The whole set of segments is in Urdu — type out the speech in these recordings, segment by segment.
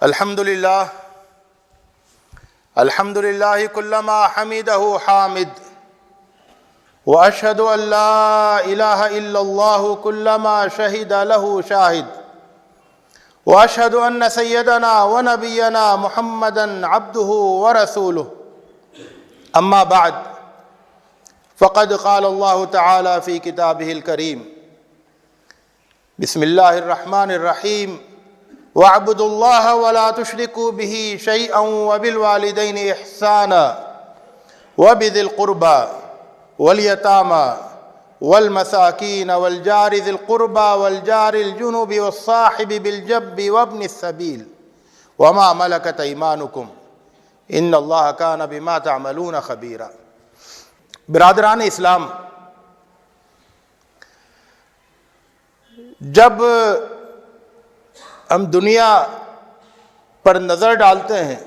الحمد لله كلما حمده حامد وأشهد أن لا إله إلا الله كلما شهد له شاهد وأشهد أن سيدنا ونبينا محمدا عبده ورسوله أما بعد فقد قال الله تعالى في كتابه الكريم بسم الله الرحمن الرحيم وَاعْبُدُوا اللَّهَ وَلَا تُشْرِكُوا بِهِ شَيْئًا وَبِالْوَالِدَيْنِ إِحْسَانًا وَبِذِي الْقُرْبَى وَالْيَتَامَى وَالْمَسَاكِينَ وَالْجَارِ ذِي الْقُرْبَى وَالْجَارِ الْجُنُبِ وَالصَّاحِبِ بِالْجَنبِ وَابْنِ السَّبِيلِ وَمَا مَلَكَتْ أَيْمَانُكُمْ إِنَّ اللَّهَ كَانَ بِمَا تَعْمَلُونَ خَبِيرًا۔ برادران اسلام، جب ہم دنیا پر نظر ڈالتے ہیں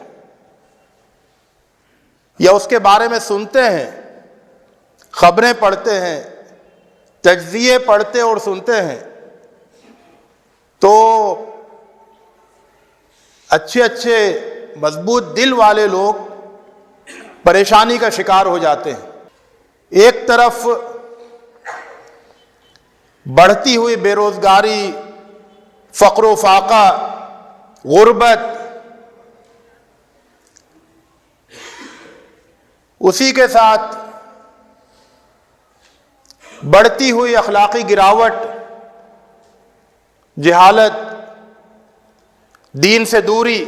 یا اس کے بارے میں سنتے ہیں، خبریں پڑھتے ہیں، تجزیے پڑھتے اور سنتے ہیں، تو اچھے مضبوط دل والے لوگ پریشانی کا شکار ہو جاتے ہیں۔ ایک طرف بڑھتی ہوئی بے روزگاری، فقر و فاقہ، غربت، اسی کے ساتھ بڑھتی ہوئی اخلاقی گراوٹ، جہالت، دین سے دوری،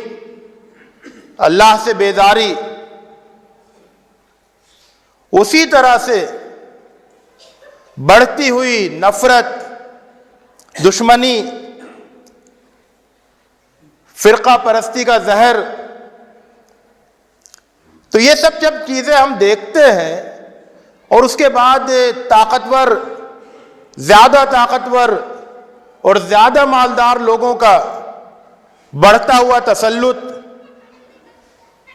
اللہ سے بیزاری، اسی طرح سے بڑھتی ہوئی نفرت، دشمنی، فرقہ پرستی کا زہر۔ تو یہ سب جب چیزیں ہم دیکھتے ہیں اور اس کے بعد زیادہ طاقتور اور زیادہ مالدار لوگوں کا بڑھتا ہوا تسلط،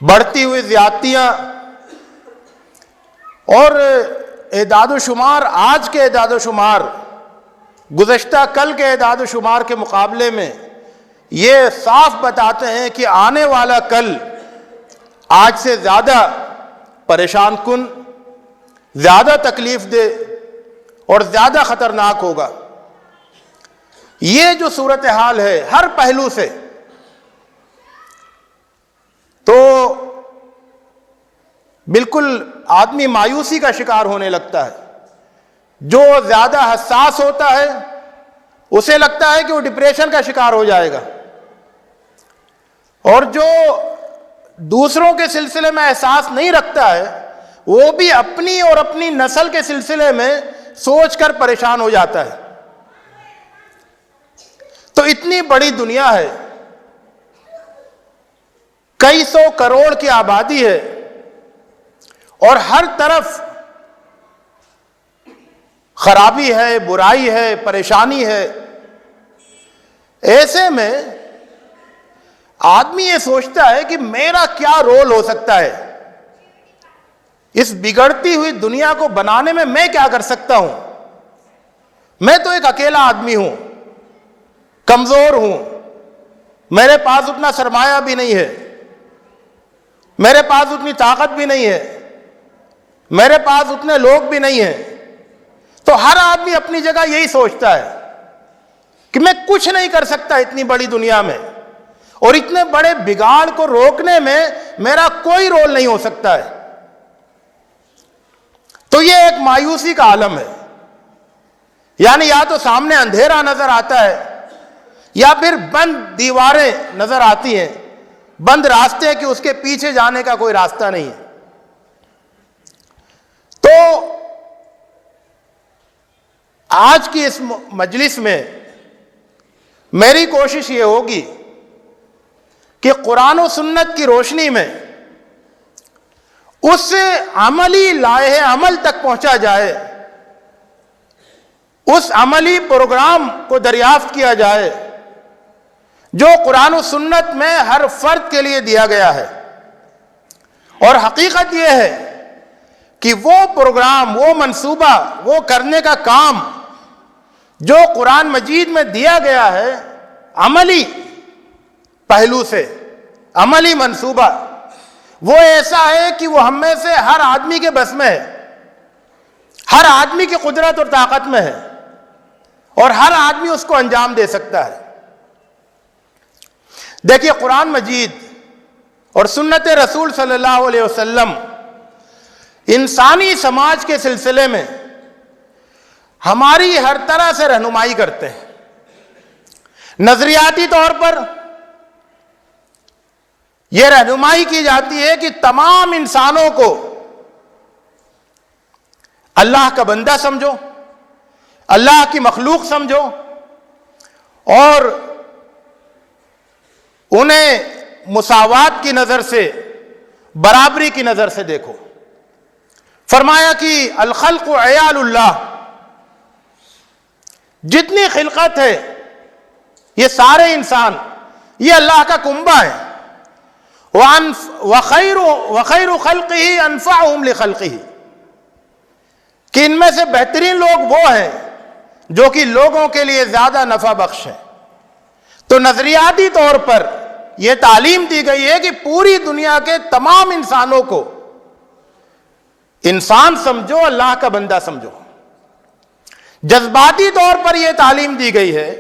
بڑھتی ہوئی زیادتیاں، اور اعداد و شمار، آج کے اعداد و شمار گزشتہ کل کے اعداد و شمار کے مقابلے میں یہ صاف بتاتے ہیں کہ آنے والا کل آج سے زیادہ پریشان کن، زیادہ تکلیف دہ اور زیادہ خطرناک ہوگا۔ یہ جو صورتحال ہے ہر پہلو سے، تو بالکل آدمی مایوسی کا شکار ہونے لگتا ہے۔ جو زیادہ حساس ہوتا ہے اسے لگتا ہے کہ وہ ڈپریشن کا شکار ہو جائے گا، اور جو دوسروں کے سلسلے میں احساس نہیں رکھتا ہے وہ بھی اپنی اور اپنی نسل کے سلسلے میں سوچ کر پریشان ہو جاتا ہے۔ تو اتنی بڑی دنیا ہے، کئی سو کروڑ کی آبادی ہے، اور ہر طرف خرابی ہے، برائی ہے، پریشانی ہے۔ ایسے میں آدمی یہ سوچتا ہے کہ میرا کیا رول ہو سکتا ہے، اس بگڑتی ہوئی دنیا کو بنانے میں کیا کر سکتا ہوں۔ میں تو ایک اکیلا آدمی ہوں، کمزور ہوں، میرے پاس اتنا سرمایہ بھی نہیں ہے، میرے پاس اتنی طاقت بھی نہیں ہے، میرے پاس اتنے لوگ بھی نہیں ہیں۔ تو ہر آدمی اپنی جگہ یہی سوچتا ہے کہ میں کچھ نہیں کر سکتا اتنی بڑی دنیا میں، اور اتنے بڑے بگاڑ کو روکنے میں میرا کوئی رول نہیں ہو سکتا ہے۔ تو یہ ایک مایوسی کا عالم ہے، یعنی یا تو سامنے اندھیرا نظر آتا ہے یا پھر بند دیواریں نظر آتی ہیں، بند راستے کہ اس کے پیچھے جانے کا کوئی راستہ نہیں ہے۔ تو آج کی اس مجلس میں میری کوشش یہ ہوگی کہ قرآن و سنت کی روشنی میں اس عملی لائحہ عمل تک پہنچا جائے، اس عملی پروگرام کو دریافت کیا جائے جو قرآن و سنت میں ہر فرد کے لیے دیا گیا ہے۔ اور حقیقت یہ ہے کہ وہ پروگرام، وہ منصوبہ، وہ کرنے کا کام جو قرآن مجید میں دیا گیا ہے عملی پہلو سے، عملی منصوبہ وہ ایسا ہے کہ وہ ہم میں سے ہر آدمی کے بس میں ہے، ہر آدمی کی قدرت اور طاقت میں ہے، اور ہر آدمی اس کو انجام دے سکتا ہے۔ دیکھیے قرآن مجید اور سنت رسول صلی اللہ علیہ وسلم انسانی سماج کے سلسلے میں ہماری ہر طرح سے رہنمائی کرتے ہیں۔ نظریاتی طور پر یہ رہنمائی کی جاتی ہے کہ تمام انسانوں کو اللہ کا بندہ سمجھو، اللہ کی مخلوق سمجھو، اور انہیں مساوات کی نظر سے، برابری کی نظر سے دیکھو۔ فرمایا کہ الخلق عیال اللہ، جتنی خلقت ہے یہ سارے انسان یہ اللہ کا کنبہ ہے۔ وَخَيْرُ خَلْقِهِ أَنْفَعُهُمْ لِخَلْقِهِ، کہ ان میں سے بہترین لوگ وہ ہیں جو کہ لوگوں کے لیے زیادہ نفع بخش ہیں۔ تو نظریاتی طور پر یہ تعلیم دی گئی ہے کہ پوری دنیا کے تمام انسانوں کو انسان سمجھو، اللہ کا بندہ سمجھو۔ جذباتی طور پر یہ تعلیم دی گئی ہے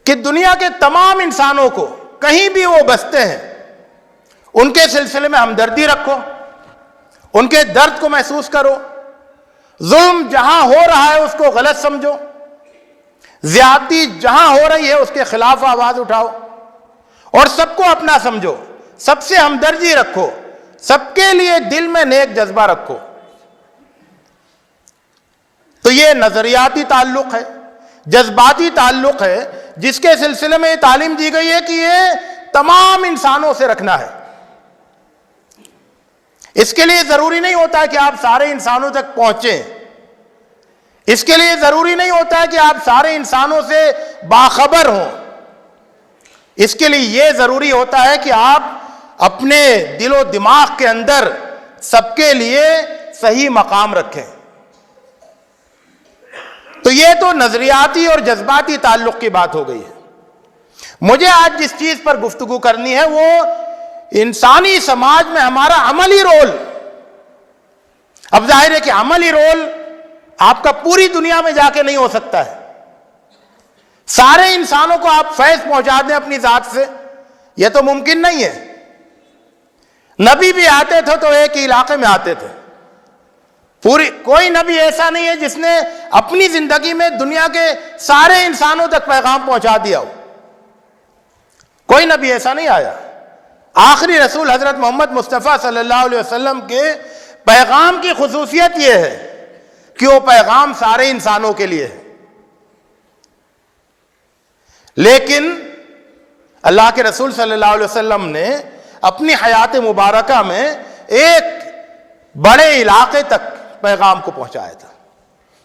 کہ دنیا کے تمام انسانوں کو کہیں بھی وہ بستے ہیں ان کے سلسلے میں ہمدردی رکھو، ان کے درد کو محسوس کرو، ظلم جہاں ہو رہا ہے اس کو غلط سمجھو، زیادتی جہاں ہو رہی ہے اس کے خلاف آواز اٹھاؤ، اور سب کو اپنا سمجھو، سب سے ہمدردی رکھو، سب کے لیے دل میں نیک جذبہ رکھو۔ تو یہ نظریاتی تعلق ہے، جذباتی تعلق ہے، جس کے سلسلے میں یہ تعلیم دی گئی ہے کہ یہ تمام انسانوں سے رکھنا ہے۔ اس کے لیے ضروری نہیں ہوتا کہ آپ سارے انسانوں تک پہنچیں، اس کے لیے ضروری نہیں ہوتا کہ آپ سارے انسانوں سے باخبر ہوں، اس کے لیے یہ ضروری ہوتا ہے کہ آپ اپنے دل و دماغ کے اندر سب کے لیے صحیح مقام رکھیں۔ تو یہ تو نظریاتی اور جذباتی تعلق کی بات ہو گئی ہے۔ مجھے آج جس چیز پر گفتگو کرنی ہے وہ انسانی سماج میں ہمارا عملی رول۔ اب ظاہر ہے کہ عملی رول آپ کا پوری دنیا میں جا کے نہیں ہو سکتا ہے، سارے انسانوں کو آپ فیض پہنچا دیں اپنی ذات سے، یہ تو ممکن نہیں ہے۔ نبی بھی آتے تھے تو ایک ہی علاقے میں آتے تھے، کوئی نبی ایسا نہیں ہے جس نے اپنی زندگی میں دنیا کے سارے انسانوں تک پیغام پہنچا دیا ہو، کوئی نبی ایسا نہیں آیا۔ آخری رسول حضرت محمد مصطفیٰ صلی اللہ علیہ وسلم کے پیغام کی خصوصیت یہ ہے کہ وہ پیغام سارے انسانوں کے لیے ہے، لیکن اللہ کے رسول صلی اللہ علیہ وسلم نے اپنی حیات مبارکہ میں ایک بڑے علاقے تک پیغام کو پہنچایا تھا،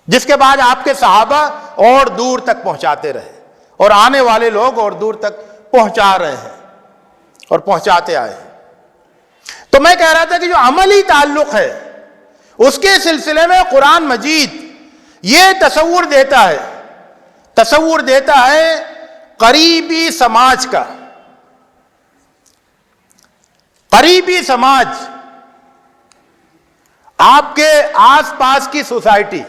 جس کے بعد آپ کے صحابہ اور دور تک پہنچاتے رہے، اور آنے والے لوگ اور دور تک پہنچا رہے ہیں اور پہنچاتے آئے ہیں۔ تو میں کہہ رہا تھا کہ جو عملی تعلق ہے اس کے سلسلے میں قرآن مجید یہ تصور دیتا ہے قریبی سماج کا۔ قریبی سماج آپ کے آس پاس کی سوسائٹی،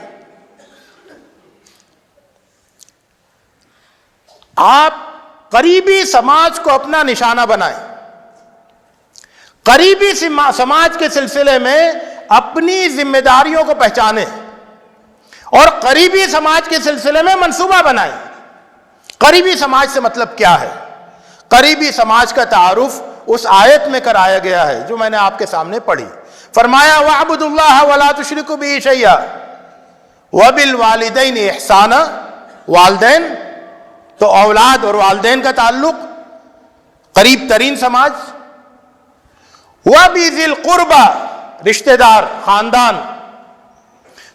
آپ قریبی سماج کو اپنا نشانہ بنائیں، قریبی سماج کے سلسلے میں اپنی ذمہ داریوں کو پہچانیں، اور قریبی سماج کے سلسلے میں منصوبہ بنائیں۔ قریبی سماج سے مطلب کیا ہے؟ قریبی سماج کا تعارف اس آیت میں کرایا گیا ہے جو میں نے آپ کے سامنے پڑھی۔ فرمایا وَاعْبُدُوا اللَّهَ وَلَا تُشْرِكُوا بِهِ شَيْئًا وَبِالْوَالِدَيْنِ إِحْسَانًا، والدین تو اولاد اور والدین کا تعلق، قریب ترین سماج۔ وَبِذِي الْقُرْبَى، رشتہ دار، خاندان،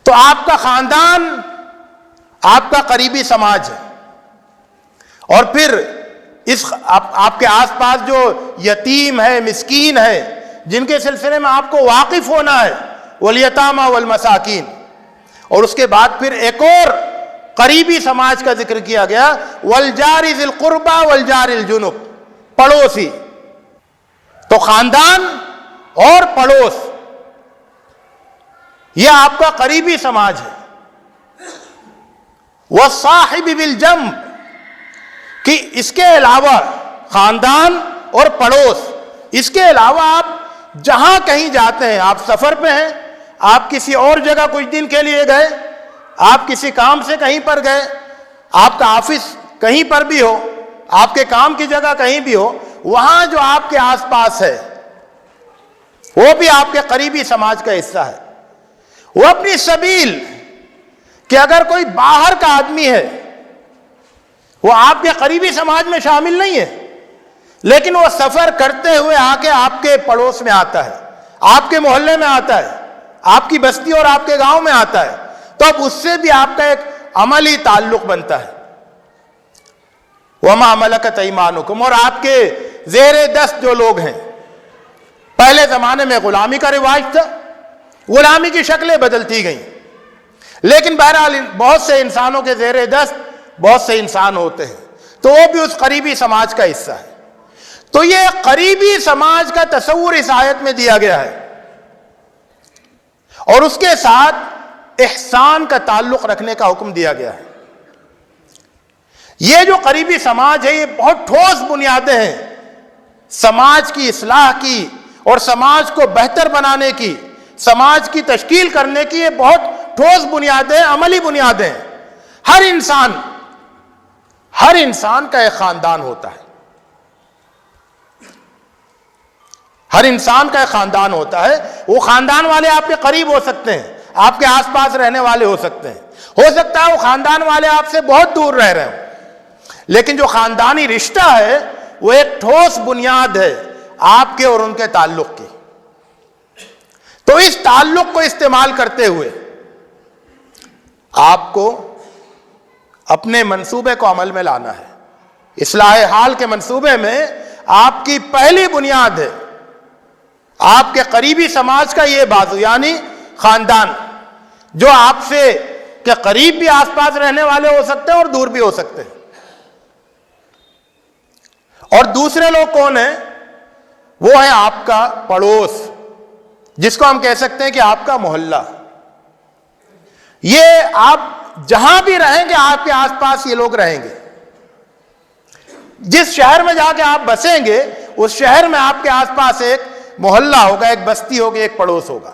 تو آپ کا خاندان آپ کا قریبی سماج ہے۔ اور پھر آپ کے آس پاس جو یتیم ہے، مسکین ہے، جن کے سلسلے میں آپ کو واقف ہونا ہے، والیتامی والمساکین۔ اور اس کے بعد پھر ایک اور قریبی سماج کا ذکر کیا گیا، والجار ذی القربى والجار الجنب، پڑوسی۔ خاندان اور پڑوس، یہ آپ کا قریبی سماج ہے۔ والصاحب بالجنب، کہ اس کے علاوہ خاندان اور پڑوس، اس کے علاوہ آپ جہاں کہیں جاتے ہیں، آپ سفر پہ ہیں، آپ کسی اور جگہ کچھ دن کے لیے گئے، آپ کسی کام سے کہیں پر گئے، آپ کا آفس کہیں پر بھی ہو، آپ کے کام کی جگہ کہیں بھی ہو، وہاں جو آپ کے آس پاس ہے وہ بھی آپ کے قریبی سماج کا حصہ ہے۔ وہ اپنی سبیل، کہ اگر کوئی باہر کا آدمی ہے وہ آپ کے قریبی سماج میں شامل نہیں ہے، لیکن وہ سفر کرتے ہوئے آ کے آپ کے پڑوس میں آتا ہے، آپ کے محلے میں آتا ہے، آپ کی بستی اور آپ کے گاؤں میں آتا ہے، تو اب اس سے بھی آپ کا ایک عملی تعلق بنتا ہے۔ وَمَا مَلَكَتْ أَيْمَانُكُمْ، اور آپ کے زیر دست جو لوگ ہیں، پہلے زمانے میں غلامی کا رواج تھا، غلامی کی شکلیں بدلتی گئیں، لیکن بہرحال بہت سے انسانوں کے زیر دست بہت سے انسان ہوتے ہیں، تو وہ بھی اس قریبی سماج کا حصہ ہے۔ تو یہ قریبی سماج کا تصور اس آیت میں دیا گیا ہے، اور اس کے ساتھ احسان کا تعلق رکھنے کا حکم دیا گیا ہے۔ یہ جو قریبی سماج ہے، یہ بہت ٹھوس بنیادیں ہیں سماج کی اصلاح کی اور سماج کو بہتر بنانے کی، سماج کی تشکیل کرنے کی، یہ بہت ٹھوس بنیادیں، عملی بنیادیں ہیں۔ ہر انسان کا ایک خاندان ہوتا ہے، ہر انسان کا ایک خاندان ہوتا ہے۔ وہ خاندان والے آپ کے قریب ہو سکتے ہیں، آپ کے آس پاس رہنے والے ہو سکتے ہیں، ہو سکتا ہے وہ خاندان والے آپ سے بہت دور رہ رہے ہوں، لیکن جو خاندانی رشتہ ہے وہ ایک ٹھوس بنیاد ہے آپ کے اور ان کے تعلق کی۔ تو اس تعلق کو استعمال کرتے ہوئے آپ کو اپنے منصوبے کو عمل میں لانا ہے۔ اصلاح حال کے منصوبے میں آپ کی پہلی بنیاد ہے آپ کے قریبی سماج کا یہ بازو، یعنی خاندان، جو آپ سے کے قریب بھی آس پاس رہنے والے ہو سکتے ہیں اور دور بھی ہو سکتے ہیں۔ اور دوسرے لوگ کون ہیں؟ وہ ہے آپ کا پڑوس، جس کو ہم کہہ سکتے ہیں کہ آپ کا محلہ۔ یہ آپ جہاں بھی رہیں گے آپ کے آس پاس یہ لوگ رہیں گے۔ جس شہر میں جا کے آپ بسیں گے اس شہر میں آپ کے آس پاس ایک محلہ ہوگا، ایک بستی ہوگی، ایک پڑوس ہوگا۔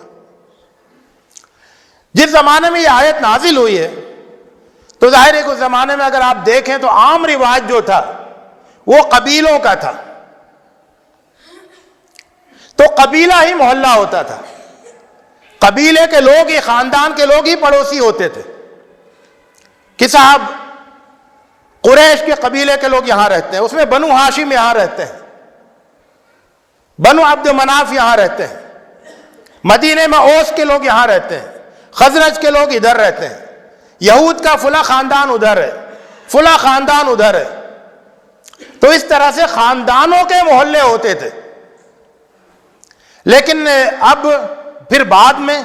جس زمانے میں یہ آیت نازل ہوئی ہے تو ظاہر ہے کہ اس زمانے میں اگر آپ دیکھیں تو عام رواج جو تھا وہ قبیلوں کا تھا، تو قبیلہ ہی محلہ ہوتا تھا، قبیلے کے لوگ ہی، خاندان کے لوگ ہی پڑوسی ہوتے تھے کہ صاحب قریش کے قبیلے کے لوگ یہاں رہتے ہیں، اس میں بنو ہاشم یہاں رہتے ہیں، بنو عبد مناف یہاں رہتے ہیں، مدینے میں اوس کے لوگ یہاں رہتے ہیں، خزرج کے لوگ ادھر رہتے ہیں، یہود کا فلاں خاندان ادھر ہے، فلاں خاندان ادھر ہے۔ تو اس طرح سے خاندانوں کے محلے ہوتے تھے۔ لیکن اب پھر بعد میں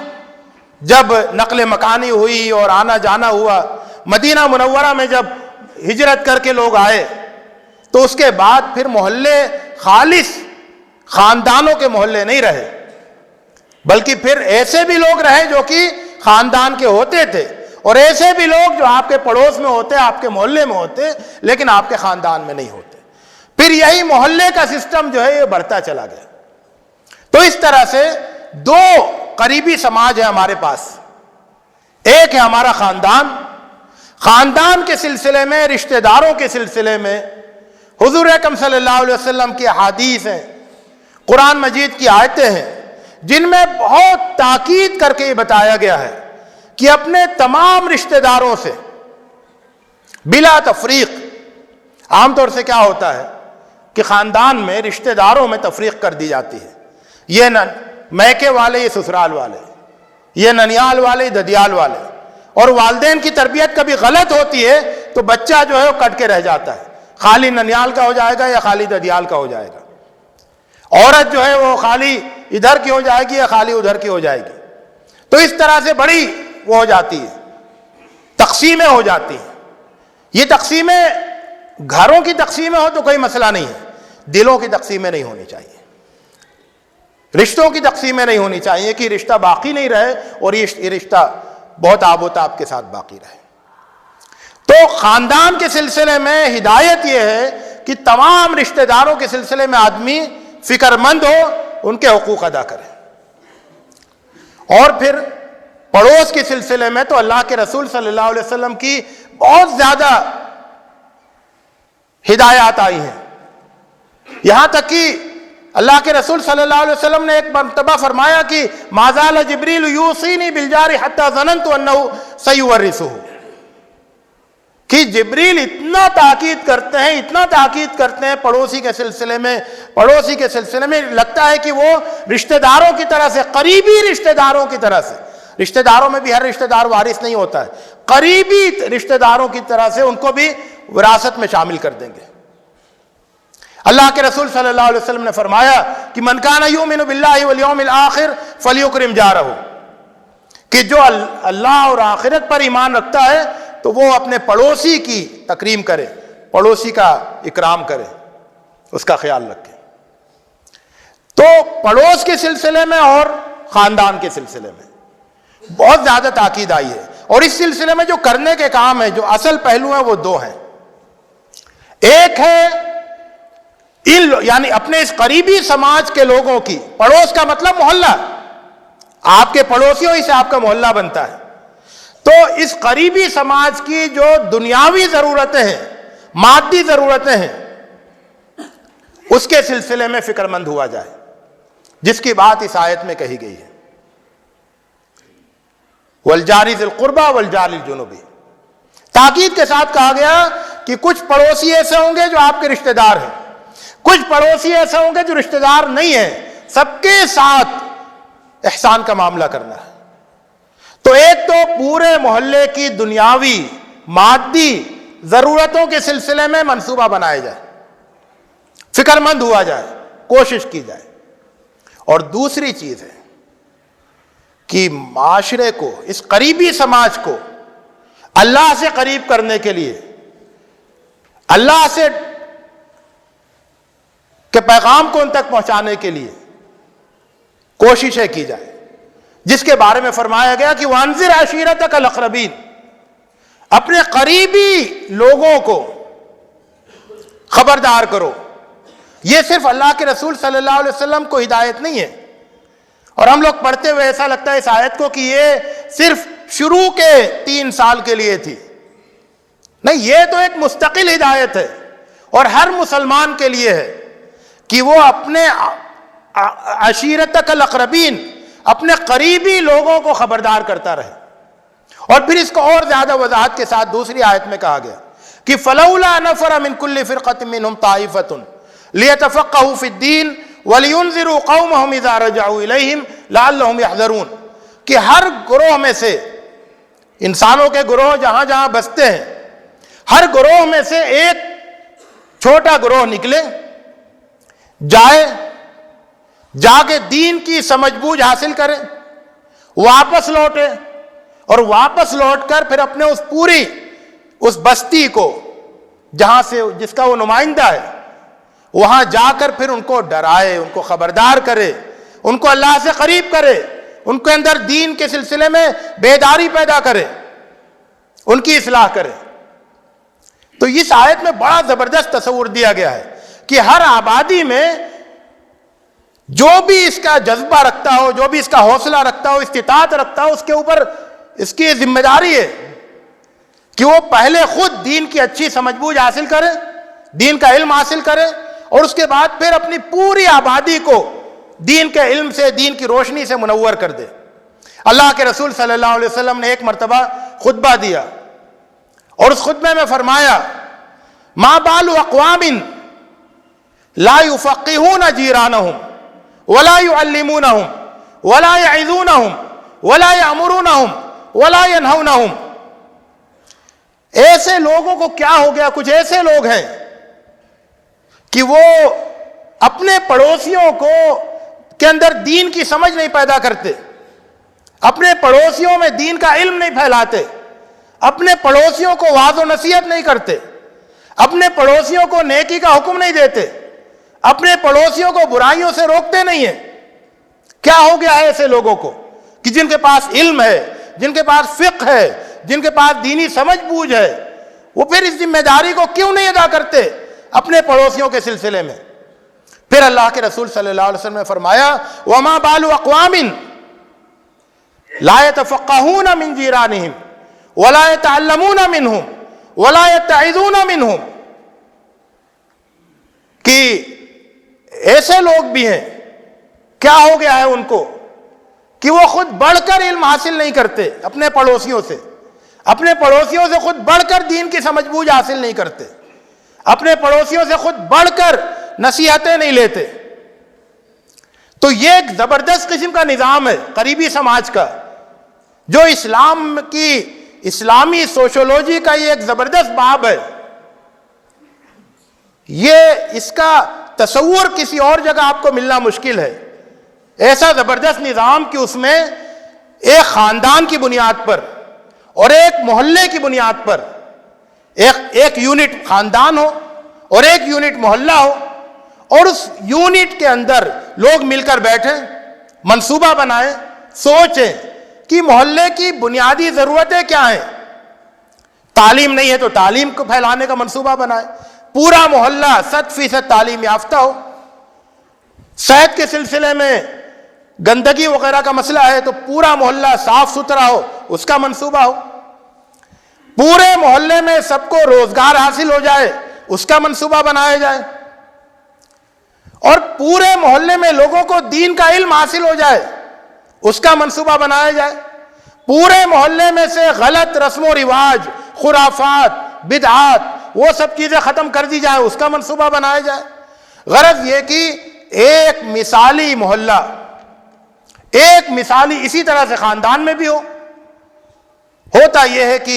جب نقل مکانی ہوئی اور آنا جانا ہوا، مدینہ منورہ میں جب ہجرت کر کے لوگ آئے تو اس کے بعد پھر محلے خالص خاندانوں کے محلے نہیں رہے، بلکہ پھر ایسے بھی لوگ رہے جو کہ خاندان کے ہوتے تھے، اور ایسے بھی لوگ جو آپ کے پڑوس میں ہوتے، آپ کے محلے میں ہوتے، لیکن آپ کے خاندان میں نہیں ہوتے۔ پھر یہی محلے کا سسٹم جو ہے یہ بڑھتا چلا گیا۔ تو اس طرح سے دو قریبی سماج ہے ہمارے پاس، ایک ہے ہمارا خاندان، خاندان کے سلسلے میں، رشتہ داروں کے سلسلے میں حضور اکرم صلی اللہ علیہ وسلم کی احادیث ہیں، قرآن مجید کی آیتیں ہیں، جن میں بہت تاکید کر کے یہ بتایا گیا ہے کہ اپنے تمام رشتہ داروں سے بلا تفریق۔ عام طور سے کیا ہوتا ہے کہ خاندان میں رشتہ داروں میں تفریق کر دی جاتی ہے، یہ میکے والے، یہ سسرال والے، یہ ننیال والے، ددیال والے، اور والدین کی تربیت کبھی غلط ہوتی ہے تو بچہ جو ہے وہ کٹ کے رہ جاتا ہے، خالی ننیال کا ہو جائے گا یا خالی ددیال کا ہو جائے گا، عورت جو ہے وہ خالی ادھر کی ہو جائے گی یا خالی ادھر کی ہو جائے گی۔ تو اس طرح سے بڑی وہ ہو جاتی ہے، تقسیمیں ہو جاتی ہیں۔ یہ تقسیمیں گھروں کی تقسیمیں ہو تو کوئی مسئلہ نہیں ہے، دلوں کی تقسیمیں نہیں ہونی چاہیے۔ رشتوں کی تقسیمیں نہیں ہونی چاہیے کہ رشتہ باقی نہیں رہے اور یہ رشتہ بہت آب و تاب کے ساتھ باقی رہے۔ تو خاندان کے سلسلے میں ہدایت یہ ہے کہ تمام رشتہ داروں کے سلسلے میں آدمی فکر مند ہو، ان کے حقوق ادا کرے۔ اور پھر پڑوس کے سلسلے میں تو اللہ کے رسول صلی اللہ علیہ وسلم کی بہت زیادہ ہدایات آئی ہیں، یہاں تک کہ اللہ کے رسول صلی اللہ علیہ وسلم نے ایک مرتبہ فرمایا کہ ما زال جبریل یوصینی بالجار حتی ظننت انہ سیورثہ، کہ جبریل اتنا تاکید کرتے ہیں پڑوسی کے سلسلے میں لگتا ہے کہ وہ رشتہ داروں کی طرح سے، قریبی رشتہ داروں کی طرح سے، رشتہ داروں میں بھی ہر رشتہ دار وارث نہیں ہوتا ہے، قریبی رشتہ داروں کی طرح سے ان کو بھی وراثت میں شامل کر دیں گے۔ اللہ کے رسول صلی اللہ علیہ وسلم نے فرمایا کہ من کان یؤمن باللہ والیوم الآخر فلیکرم جارہ، کہ جو اللہ اور آخرت پر ایمان رکھتا ہے تو وہ اپنے پڑوسی کی تکریم کرے، پڑوسی کا اکرام کرے، اس کا خیال رکھے۔ تو پڑوس کے سلسلے میں اور خاندان کے سلسلے میں بہت زیادہ تاکید آئی ہے، اور اس سلسلے میں جو کرنے کے کام ہیں، جو اصل پہلو ہیں، وہ دو ہیں۔ ایک ہے یعنی اپنے اس قریبی سماج کے لوگوں کی، پڑوس کا مطلب محلہ، آپ کے پڑوسیوں ہی سے آپ کا محلہ بنتا ہے، تو اس قریبی سماج کی جو دنیاوی ضرورتیں ہیں، مادی ضرورتیں ہیں، اس کے سلسلے میں فکر مند ہوا جائے، جس کی بات اس آیت میں کہی گئی ہے، والجار ذی القربى والجار الجنبی۔ تاکید کے ساتھ کہا گیا کہ کچھ پڑوسی ایسے ہوں گے جو آپ کے رشتہ دار ہیں، کچھ پڑوسی ایسے ہوں گے جو رشتہ دار نہیں ہیں، سب کے ساتھ احسان کا معاملہ کرنا ہے۔ تو ایک تو پورے محلے کی دنیاوی مادی ضرورتوں کے سلسلے میں منصوبہ بنایا جائے، فکر مند ہوا جائے، کوشش کی جائے، اور دوسری چیز ہے کہ معاشرے کو، اس قریبی سماج کو اللہ سے قریب کرنے کے لیے، اللہ سے کہ پیغام کو ان تک پہنچانے کے لیے کوششیں کی جائے، جس کے بارے میں فرمایا گیا کہ وانذر عشیرتک الاقربین، اپنے قریبی لوگوں کو خبردار کرو۔ یہ صرف اللہ کے رسول صلی اللہ علیہ وسلم کو ہدایت نہیں ہے، اور ہم لوگ پڑھتے ہوئے ایسا لگتا ہے اس آیت کو کہ یہ صرف شروع کے 3 سال کے لیے تھی، نہیں، یہ تو ایک مستقل ہدایت ہے، اور ہر مسلمان کے لیے ہے کہ وہ اپنے عشیرتک الاقربین، اپنے قریبی لوگوں کو خبردار کرتا رہے۔ اور پھر اس کو اور زیادہ وضاحت کے ساتھ دوسری آیت میں کہا گیا کہ فلولا نفر من كل فرقة منهم طائفة ليتفقهوا في الدين ولينذروا قومهم اذا رجعوا اليهم لعلهم يحذرون، کہ ہر گروہ میں سے، انسانوں کے گروہ جہاں جہاں بستے ہیں، ہر گروہ میں سے ایک چھوٹا گروہ نکلے، جا کے دین کی سمجھ بوجھ حاصل کرے، واپس لوٹے، اور واپس لوٹ کر پھر اپنے اس بستی کو جہاں سے جس کا وہ نمائندہ ہے، وہاں جا کر پھر ان کو ڈرائے، ان کو خبردار کرے، ان کو اللہ سے قریب کرے، ان کے اندر دین کے سلسلے میں بیداری پیدا کرے، ان کی اصلاح کرے۔ تو اس آیت میں بڑا زبردست تصور دیا گیا ہے کہ ہر آبادی میں جو بھی اس کا جذبہ رکھتا ہو، جو بھی اس کا حوصلہ رکھتا ہو، استطاعت رکھتا ہو، اس کے اوپر اس کی ذمہ داری ہے کہ وہ پہلے خود دین کی اچھی سمجھ بوجھ حاصل کرے، دین کا علم حاصل کرے، اور اس کے بعد پھر اپنی پوری آبادی کو دین کے علم سے، دین کی روشنی سے منور کر دے۔ اللہ کے رسول صلی اللہ علیہ وسلم نے ایک مرتبہ خطبہ دیا، اور اس خطبے میں فرمایا ما بال اقوام لا يفقهون جيرانهم ولا يعلمونهم ولا يعظونهم ولا يأمرونهم ولا ينهونهم۔ ایسے لوگوں کو کیا ہو گیا، کچھ ایسے لوگ ہیں کہ وہ اپنے پڑوسیوں کے اندر دین کی سمجھ نہیں پیدا کرتے، اپنے پڑوسیوں میں دین کا علم نہیں پھیلاتے، اپنے پڑوسیوں کو وعظ و نصیحت نہیں کرتے، اپنے پڑوسیوں کو نیکی کا حکم نہیں دیتے، اپنے پڑوسیوں کو برائیوں سے روکتے نہیں ہیں، کیا ہو گیا ہے ایسے لوگوں کو کہ جن کے پاس علم ہے، جن کے پاس فقہ ہے، جن کے پاس دینی سمجھ بوجھ ہے، وہ پھر اس ذمہ داری کو کیوں نہیں ادا کرتے اپنے پڑوسیوں کے سلسلے میں؟ پھر اللہ کے رسول صلی اللہ علیہ وسلم نے فرمایا وَمَا بَالُ أَقْوَامٍ لَا يَتَفَقَّهُونَ مِنْ جِيرَانِهِمْ وَلَا يَتَعَلَّمُونَ مِنْهُمْ وَلَا يَتَّعِظُونَ مِنْهُمْ، کہ ایسے لوگ بھی ہیں، کیا ہو گیا ہے ان کو کہ وہ خود بڑھ کر علم حاصل نہیں کرتے اپنے پڑوسیوں سے، اپنے پڑوسیوں سے خود بڑھ کر دین کی سمجھ بوجھ حاصل نہیں کرتے، اپنے پڑوسیوں سے خود بڑھ کر نصیحتیں نہیں لیتے۔ تو یہ ایک زبردست قسم کا نظام ہے قریبی سماج کا، جو اسلام کی اسلامی سوشولوجی کا یہ ایک زبردست باب ہے۔ یہ اس کا تصور کسی اور جگہ آپ کو ملنا مشکل ہے، ایسا زبردست نظام کہ اس میں ایک خاندان کی بنیاد پر اور ایک محلے کی بنیاد پر ایک یونٹ خاندان ہو اور ایک یونٹ محلہ ہو، اور اس یونٹ کے اندر لوگ مل کر بیٹھیں، منصوبہ بنائیں، سوچیں کہ محلے کی بنیادی ضرورتیں کیا ہیں۔ تعلیم نہیں ہے تو تعلیم کو پھیلانے کا منصوبہ بنائیں، پورا محلہ 100% تعلیم یافتہ ہو۔ صحت کے سلسلے میں گندگی وغیرہ کا مسئلہ ہے تو پورا محلہ صاف ستھرا ہو، اس کا منصوبہ ہو۔ پورے محلے میں سب کو روزگار حاصل ہو جائے، اس کا منصوبہ بنایا جائے، اور پورے محلے میں لوگوں کو دین کا علم حاصل ہو جائے، اس کا منصوبہ بنایا جائے۔ پورے محلے میں سے غلط رسم و رواج، خرافات، بدعات، وہ سب چیزیں ختم کر دی جائیں، اس کا منصوبہ بنایا جائے۔ غرض یہ کہ ایک مثالی محلہ، ایک مثالی، اسی طرح سے خاندان میں بھی ہو۔ ہوتا یہ ہے کہ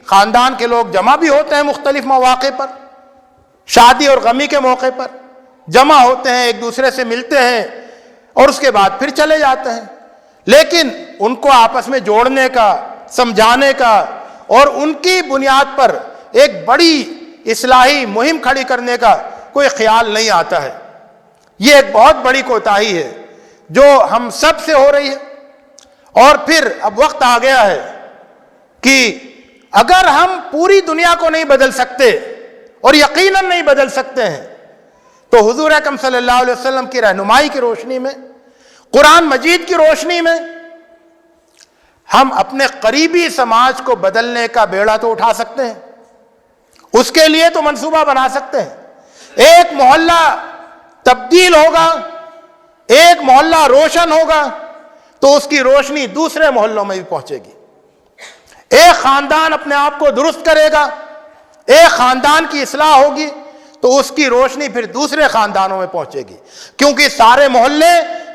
خاندان کے لوگ جمع بھی ہوتے ہیں مختلف مواقع پر، شادی اور غمی کے موقع پر جمع ہوتے ہیں، ایک دوسرے سے ملتے ہیں اور اس کے بعد پھر چلے جاتے ہیں، لیکن ان کو آپس میں جوڑنے کا، سمجھانے کا اور ان کی بنیاد پر ایک بڑی اصلاحی مہم کھڑی کرنے کا کوئی خیال نہیں آتا ہے۔ یہ ایک بہت بڑی کوتاہی ہے جو ہم سب سے ہو رہی ہے۔ اور پھر اب وقت آ گیا ہے کہ اگر ہم پوری دنیا کو نہیں بدل سکتے اور یقیناً نہیں بدل سکتے ہیں، تو حضور اکرم صلی اللہ علیہ وسلم کی رہنمائی کی روشنی میں، قرآن مجید کی روشنی میں، ہم اپنے قریبی سماج کو بدلنے کا بیڑا تو اٹھا سکتے ہیں، اس کے لیے تو منصوبہ بنا سکتے ہیں۔ ایک محلہ تبدیل ہوگا، ایک محلہ روشن ہوگا تو اس کی روشنی دوسرے محلوں میں بھی پہنچے گی۔ ایک خاندان اپنے آپ کو درست کرے گا، ایک خاندان کی اصلاح ہوگی تو اس کی روشنی پھر دوسرے خاندانوں میں پہنچے گی، کیونکہ سارے محلے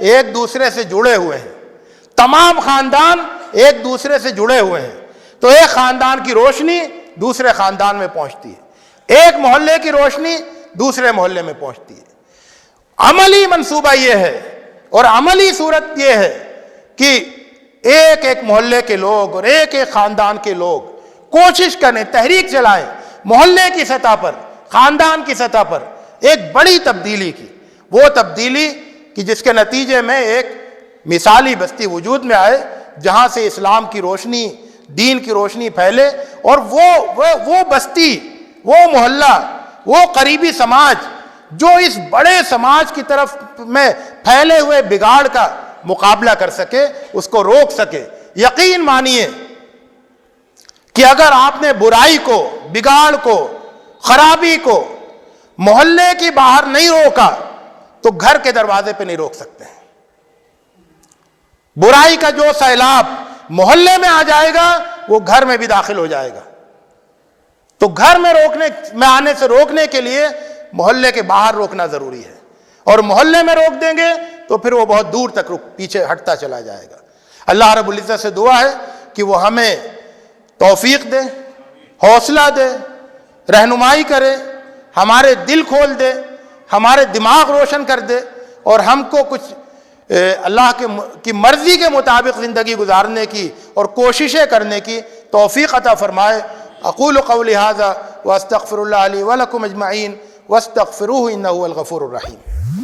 ایک دوسرے سے جڑے ہوئے ہیں، تمام خاندان ایک دوسرے سے جڑے ہوئے ہیں، تو ایک خاندان کی روشنی دوسرے خاندان میں پہنچتی ہے، ایک محلے کی روشنی دوسرے محلے میں پہنچتی ہے۔ عملی منصوبہ یہ ہے اور عملی صورت یہ ہے کہ ایک ایک محلے کے لوگ اور ایک ایک خاندان کے لوگ کوشش کریں، تحریک چلائیں، محلے کی سطح پر، خاندان کی سطح پر ایک بڑی تبدیلی کی، وہ تبدیلی کہ جس کے نتیجے میں ایک مثالی بستی وجود میں آئے جہاں سے اسلام کی روشنی، دین کی روشنی پھیلے، اور وہ بستی، وہ محلہ، وہ قریبی سماج جو اس بڑے سماج کی طرف میں پھیلے ہوئے بگاڑ کا مقابلہ کر سکے، اس کو روک سکے۔ یقین مانیے کہ اگر آپ نے برائی کو، بگاڑ کو، خرابی کو محلے کی باہر نہیں روکا تو گھر کے دروازے پہ نہیں روک سکتے ہیں۔ برائی کا جو سیلاب محلے میں آ جائے گا وہ گھر میں بھی داخل ہو جائے گا، تو گھر میں آنے سے روکنے کے لیے محلے کے باہر روکنا ضروری ہے، اور محلے میں روک دیں گے تو پھر وہ بہت دور تک پیچھے ہٹتا چلا جائے گا۔ اللہ رب العزت سے دعا ہے کہ وہ ہمیں توفیق دے، حوصلہ دے، رہنمائی کرے، ہمارے دل کھول دے، ہمارے دماغ روشن کر دے، اور ہم کو کچھ اللہ کی مرضی کے مطابق زندگی گزارنے کی اور کوششیں کرنے کی توفیق عطا فرمائے۔ اقول قولی ھذا واستغفر اللہ لی ولکم اجمعین واستغفروہ انہ هو الغفور الرحیم۔